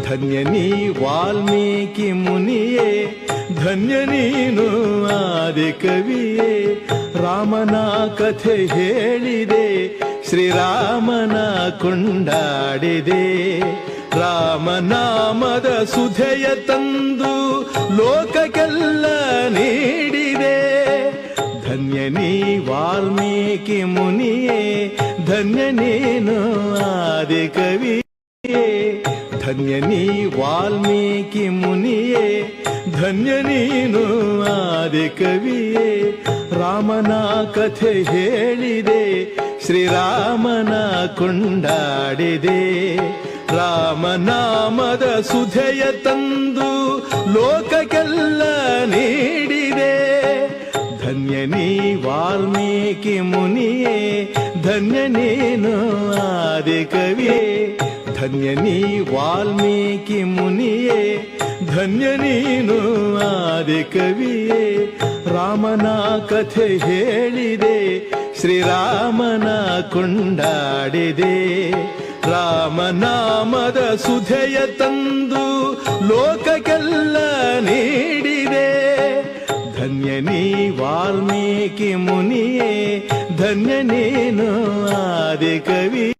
ಧನ್ಯ ನೀ ವಾಲ್ಮೀಕಿ ಮುನಿಯೇ, ಧನ್ಯ ನೀನು ಆದಿ ಕವಿಯೇ. ರಾಮನ ಕಥೆ ಹೇಳಿದೆ, ಶ್ರೀರಾಮನ ಕೊಂಡಾಡಿದೆ. ರಾಮನಾಮದ ಸುಧೆಯ ತಂದು ಲೋಕಕ್ಕೆಲ್ಲ ನೀಡಿದೆ. ಧನ್ಯ ನೀ ವಾಲ್ಮೀಕಿ ಮುನಿಯೇ, ಧನ್ಯ ನೀನು ಆದಿ ಕವಿಯೇ. ಧನ್ಯ ನೀ ವಾಲ್ಮೀಕಿ ಮುನಿಯೇ, ಧನ್ಯ ನೀನು ಆದಿ ಕವಿಯೇ. ರಾಮನ ಕಥೆ ಹೇಳಿದೆ, ಶ್ರೀರಾಮನ ಕೊಂಡಾಡಿದೆ. ರಾಮನಾಮದ ಸುಧೆಯ ತಂದು ಲೋಕಕ್ಕೆಲ್ಲ ನೀಡಿದೆ. ಧನ್ಯ ನೀ ವಾಲ್ಮೀಕಿ ಮುನಿಯೇ, ಧನ್ಯ ನೀನು ಆದಿ ಕವಿಯೇ. ಧನ್ಯ ನೀ ವಾಲ್ಮೀಕಿ ಮುನಿಯೇ, ಧನ್ಯ ನೀನು ಆದಿ ಕವಿಯೇ. ರಾಮನ ಕಥೆ ಹೇಳಿದೆ, ಶ್ರೀರಾಮನ ಕೊಂಡಾಡಿದೆ. ರಾಮನಾಮದ ಸುಧೆಯ ತಂದು ಲೋಕಕ್ಕೆಲ್ಲ ನೀಡಿದೆ. ಧನ್ಯ ನೀ ವಾಲ್ಮೀಕಿ ಮುನಿಯೇ, ಧನ್ಯ ನೀನು ಆದಿ ಕವಿ.